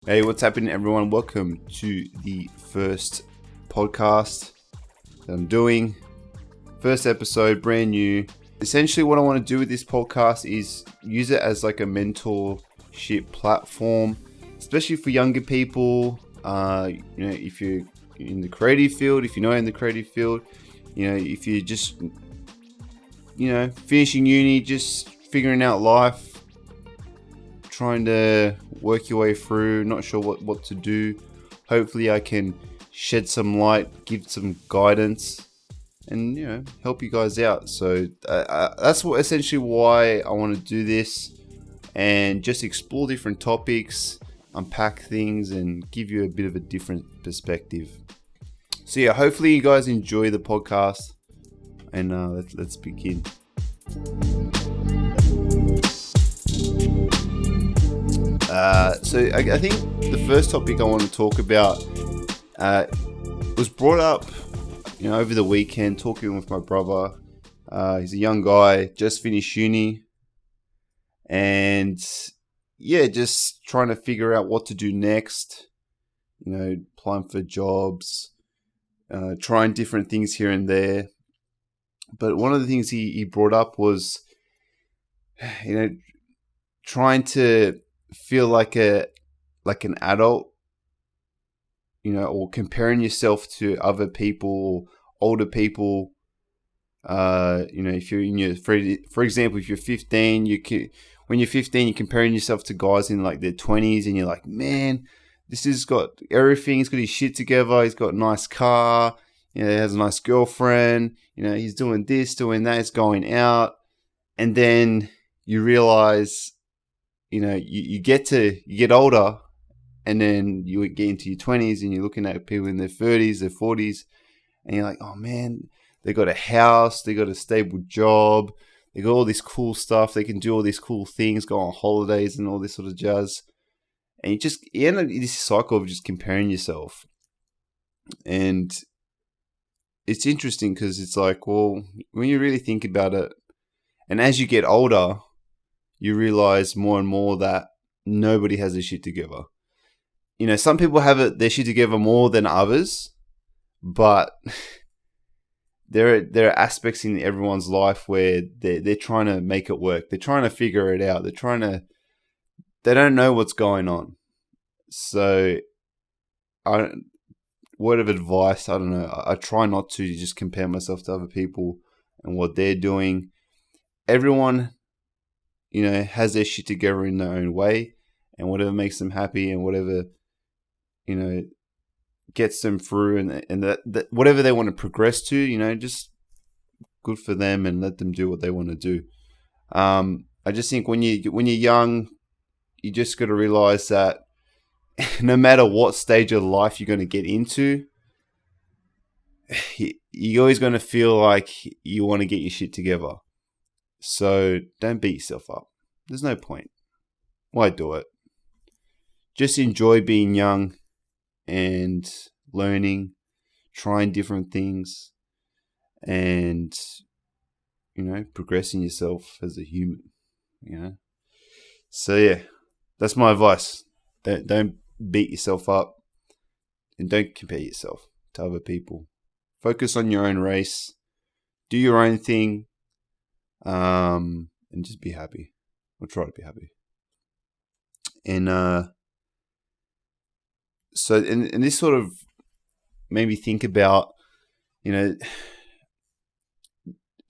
Hey, what's happening, everyone? Welcome to the first podcast that I'm doing. First episode, brand new. Essentially, what I want to do with this podcast is use it as like a mentorship platform, especially for younger people. If you're in the creative field, if you're not in the creative field, if you're just, finishing uni, just figuring out life, trying to work your way through, not sure what to do. Hopefully I can shed some light, give some guidance, and help you guys out. So that's essentially why I want to do this, and just explore different topics, unpack things, and give you a bit of a different perspective. So yeah, hopefully you guys enjoy the podcast, and let's begin. So I think the first topic I want to talk about was brought up, over the weekend, talking with my brother. He's a young guy, just finished uni, and just trying to figure out what to do next. Applying for jobs, trying different things here and there. But one of the things he brought up was, trying to feel like an adult, or comparing yourself to other people, older people. If you're in your, for example, if you're 15, when you're 15, you're comparing yourself to guys in like their 20s, and you're like, man, this has got everything. He's got his shit together. He's got a nice car. He has a nice girlfriend. He's doing this, doing that. He's going out, and then you realize, you get older, and then you get into your 20s, and you're looking at people in their 30s, their 40s, and you're like, oh man, they got a house, they got a stable job, they got all this cool stuff, they can do all these cool things, go on holidays and all this sort of jazz. And you end up in this cycle of just comparing yourself. And it's interesting because it's like, well, when you really think about it, and as you get older, you realize more and more that nobody has their shit together. Some people have their shit together more than others, but there are aspects in everyone's life where they're trying to make it work. They're trying to figure it out. They don't know what's going on. So, word of advice, I don't know. I try not to just compare myself to other people and what they're doing. Everyone, has their shit together in their own way, and whatever makes them happy, and whatever, gets them through, and that whatever they want to progress to, just good for them, and let them do what they want to do. I just think when you're young, you just got to realize that no matter what stage of life you're going to get into, you're always going to feel like you want to get your shit together. So don't beat yourself up. There's no point. Why do it? Just enjoy being young and learning, trying different things, and, progressing yourself as a human, So yeah, that's my advice. Don't beat yourself up, and don't compare yourself to other people. Focus on your own race. Do your own thing. And just be happy, or try to be happy. And and this sort of made me think about, there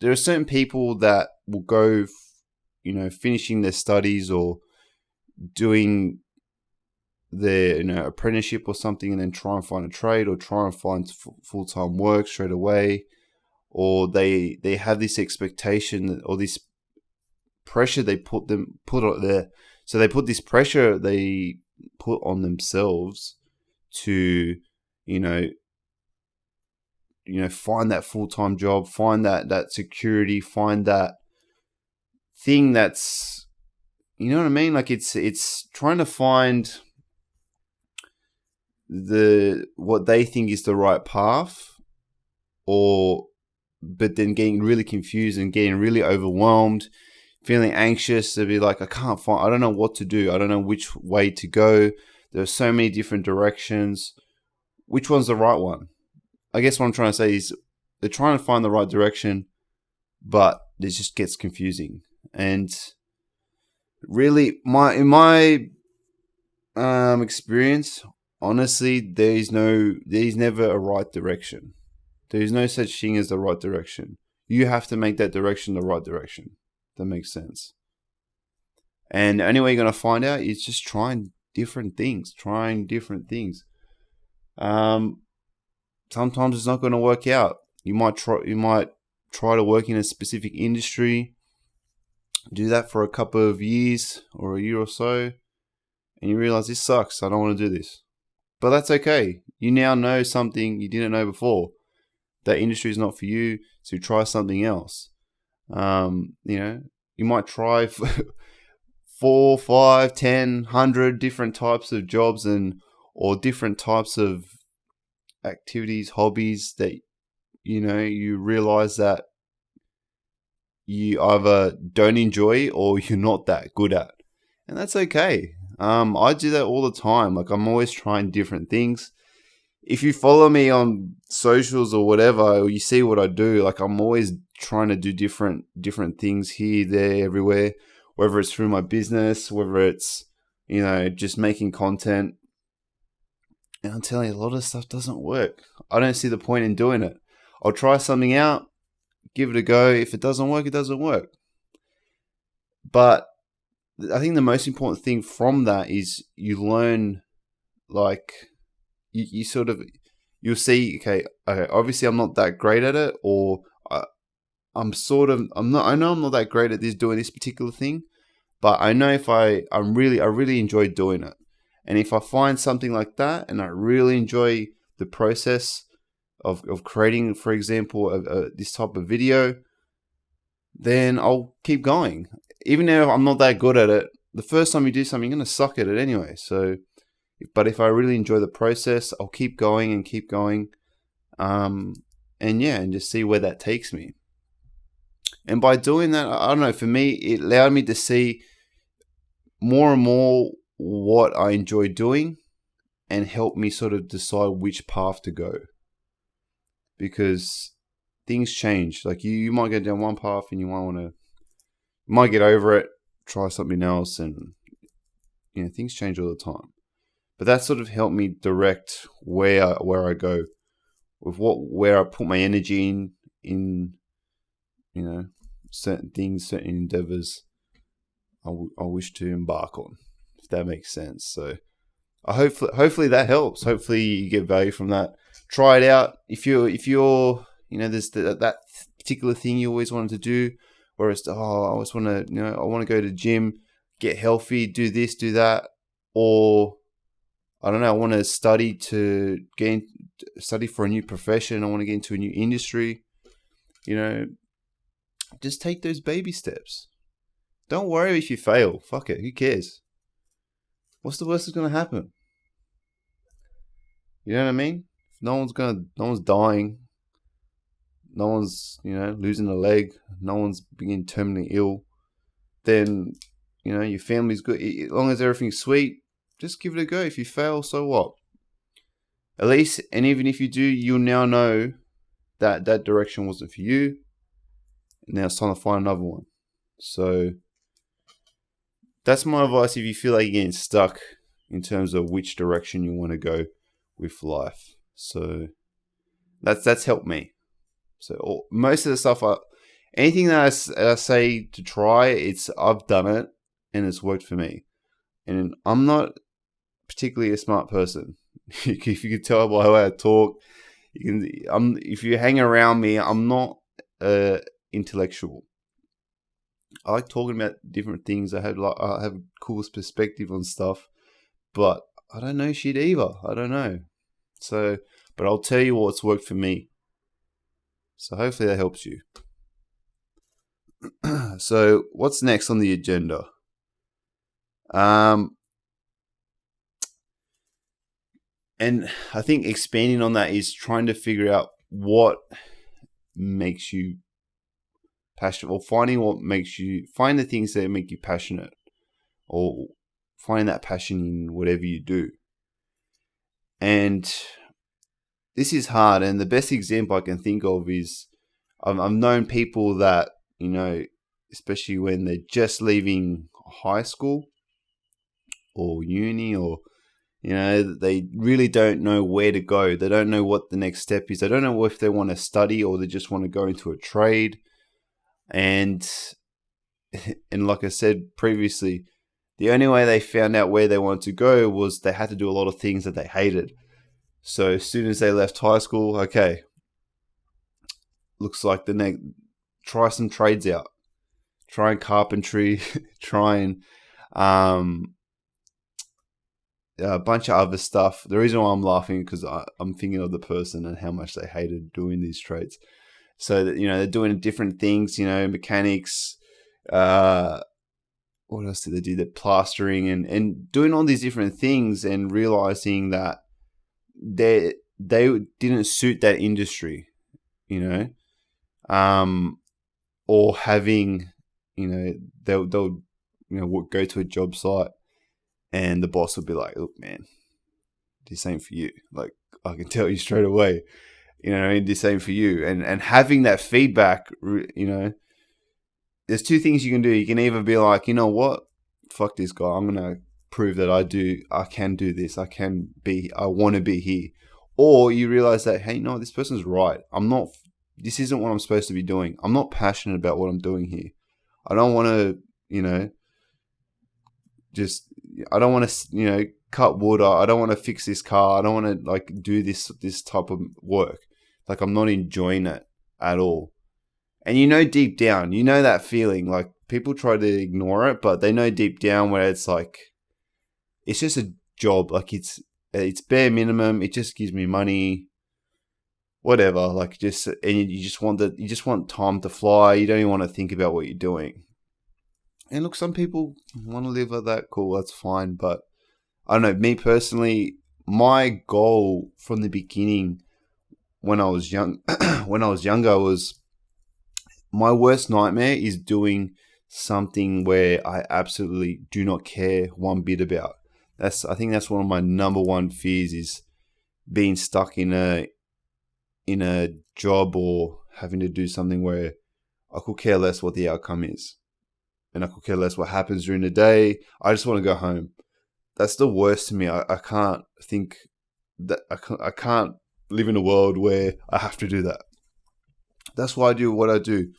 are certain people that will go, finishing their studies or doing their apprenticeship or something, and then try and find a trade, or try and find full-time work straight away. Or they have this expectation, or this pressure they put on there. So they put this pressure they put on themselves to, find that full-time job, find that security, find that thing that's, you know what I mean? Like it's trying to find what they think is the right path, but then getting really confused and getting really overwhelmed, feeling anxious to be like, I don't know what to do. I don't know which way to go. There are so many different directions. Which one's the right one? I guess what I'm trying to say is they're trying to find the right direction, but it just gets confusing. And really, in my experience, honestly, there's never a right direction. There's no such thing as the right direction. You have to make that direction the right direction. That makes sense. And the only way you're going to find out is just trying different things. Sometimes it's not going to work out. You might try to work in a specific industry, do that for a couple of years or a year or so, and you realize this sucks. I don't want to do this. But that's okay. You now know something you didn't know before. That industry is not for you, so try something else. You might try 4, 5, 10, 100 different types of jobs or different types of activities, hobbies that you realize that you either don't enjoy or you're not that good at, and that's okay. I do that all the time. Like, I'm always trying different things. If you follow me on socials or whatever, or you see what I do, like, I'm always trying to do different things here, there, everywhere. Whether it's through my business, whether it's just making content. And I'm telling you, a lot of stuff doesn't work. I don't see the point in doing it. I'll try something out, give it a go. If it doesn't work, it doesn't work. But I think the most important thing from that is you learn, like, you sort of, you'll see, okay, obviously I'm not that great at it, or I know I'm not that great at doing this particular thing, but I know if I really enjoy doing it. And if I find something like that and I really enjoy the process of creating, for example, this type of video, then I'll keep going. Even though I'm not that good at it, the first time you do something, you're going to suck at it anyway. But if I really enjoy the process, I'll keep going and keep going. And just see where that takes me. And by doing that, I don't know, for me, it allowed me to see more and more what I enjoy doing and help me sort of decide which path to go. Because things change. Like, you might go down one path and you might get over it, try something else, and things change all the time. But that sort of helped me direct where I go, with where I put my energy in certain things, certain endeavors I wish to embark on, if that makes sense. So hopefully that helps. Hopefully you get value from that. Try it out. If you're there's that particular thing you always wanted to do, or it's I always want to I want to go to the gym, get healthy, do this, do that, or I don't know, I want to study for a new profession. I want to get into a new industry. Just take those baby steps. Don't worry if you fail. Fuck it. Who cares? What's the worst that's going to happen? You know what I mean? No one's dying. No one's, losing a leg. No one's being terminally ill. Then, your family's good. As long as everything's sweet, just give it a go. If you fail, so what? At least, and even if you do, you'll now know that direction wasn't for you. And now it's time to find another one. So that's my advice if you feel like you're getting stuck in terms of which direction you want to go with life. So that's helped me. So most of the stuff, anything that I say to try, I've done it and it's worked for me. And I'm not particularly a smart person. If you could tell by the way I talk, if you hang around me, I'm not intellectual. I like talking about different things. I have cool perspective on stuff, but I don't know shit either. I don't know. So, but I'll tell you what's worked for me. So hopefully that helps you. So what's next on the agenda? And I think expanding on that is trying to figure out what makes you passionate, or find the things that make you passionate, or find that passion in whatever you do. And this is hard. And the best example I can think of is I've known people that, especially when they're just leaving high school or uni, or they really don't know where to go. They don't know what the next step is. They don't know if they want to study or they just want to go into a trade. And like I said previously, the only way they found out where they wanted to go was they had to do a lot of things that they hated. So as soon as they left high school, okay, looks like the next, try some trades out. Try carpentry, try and a bunch of other stuff. The reason why I'm laughing because I'm thinking of the person and how much they hated doing these trades. So that, they're doing different things. Mechanics. What else did they do? They're plastering and doing all these different things, and realizing that they didn't suit that industry. Or having, they'll go to a job site. And the boss would be like, look, man, this ain't for you. Like, I can tell you straight away, this ain't for you. And having that feedback, there's two things you can do. You can either be like, you know what? Fuck this guy. I'm going to prove that I can do this. I want to be here. Or you realize that, hey, no, this person's right. This isn't what I'm supposed to be doing. I'm not passionate about what I'm doing here. I don't want to, I don't want to, cut wood. I don't want to fix this car. I don't want to do this type of work. Like, I'm not enjoying it at all. And deep down, that feeling. Like, people try to ignore it, but they know deep down where it's like, it's just a job. Like, it's bare minimum. It just gives me money, whatever. Like, and you just want time to fly. You don't even want to think about what you're doing. And look, some people want to live like that. Cool, that's fine. But I don't know. Me personally, my goal from the beginning, when I was younger, was my worst nightmare is doing something where I absolutely do not care one bit about. I think that's one of my number one fears, is being stuck in a job or having to do something where I could care less what the outcome is. And I could care less what happens during the day. I just want to go home. That's the worst to me. I can't think that I can't live in a world where I have to do that. That's why I do what I do.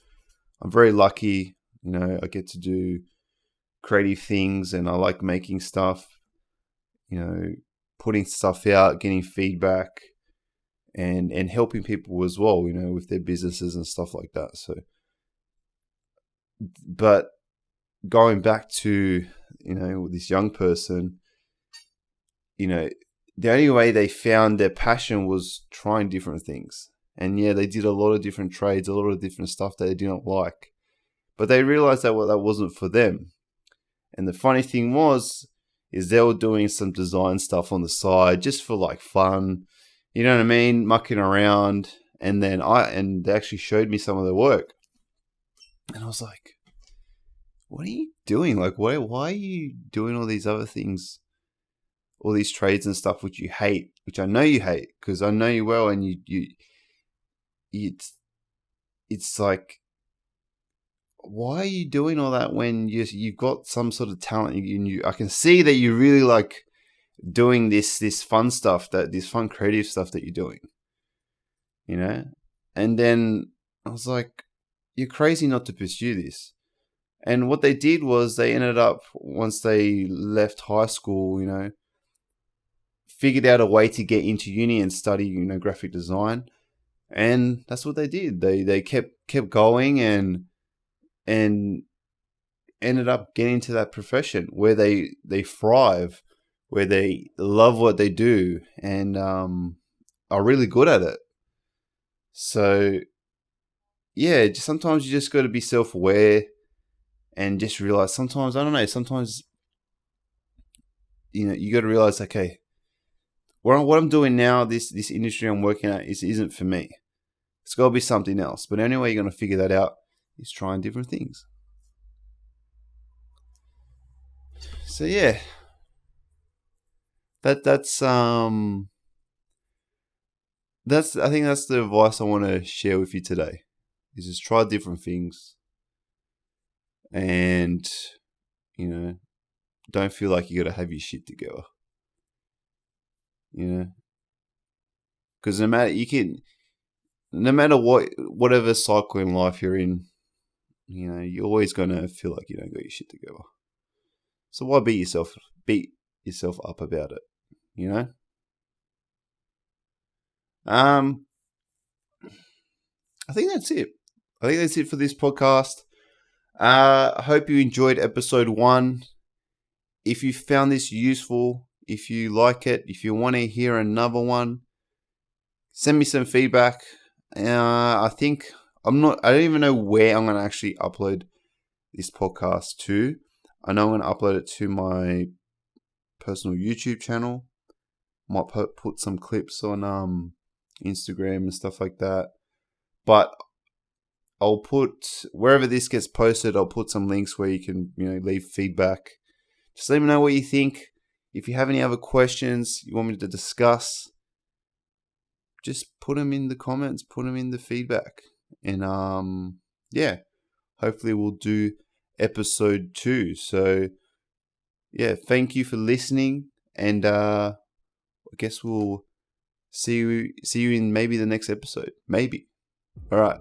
I'm very lucky. I get to do creative things, and I like making stuff, putting stuff out, getting feedback, and helping people as well, with their businesses and stuff like that. So, but going back to, this young person, the only way they found their passion was trying different things. And yeah, they did a lot of different trades, a lot of different stuff that they didn't like. But they realized that that wasn't for them. And the funny thing is they were doing some design stuff on the side just for like fun. You know what I mean? Mucking around. And then they actually showed me some of their work. And I was like, what are you doing? Like, why are you doing all these other things, all these trades and stuff which you hate, which I know you hate because I know you well, and it's like, why are you doing all that when you've got some sort of talent? I can see that you really like doing this fun stuff, this fun creative stuff that you're doing, And then I was like, you're crazy not to pursue this. And what they did was they ended up, once they left high school, figured out a way to get into uni and study, graphic design. And that's what they did. They kept going and ended up getting to that profession where they thrive, where they love what they do, and are really good at it. So yeah, sometimes you just got to be self-aware and just realize sometimes, I don't know, sometimes, you got to realize, okay, what I'm doing now, this industry I'm working at isn't for me. It's got to be something else. But the only way you're going to figure that out is trying different things. So yeah, that's I think that's the advice I want to share with you today. Is just try different things, and don't feel like you got to have your shit together. Because no matter whatever cycle in life you're in, you're always gonna feel like you don't got your shit together. So why beat yourself up about it? I think that's it. I think that's it for this podcast. I hope you enjoyed episode 1. If you found this useful, if you like it, if you want to hear another one, send me some feedback. I don't even know where I'm going to actually upload this podcast to. I know I'm going to upload it to my personal YouTube channel. Might put some clips on Instagram and stuff like that. But I'll put, wherever this gets posted, I'll put some links where you can, leave feedback. Just let me know what you think. If you have any other questions you want me to discuss, just put them in the comments, put them in the feedback. And hopefully we'll do episode 2. So thank you for listening, and I guess we'll see you in maybe the next episode. Maybe. All right.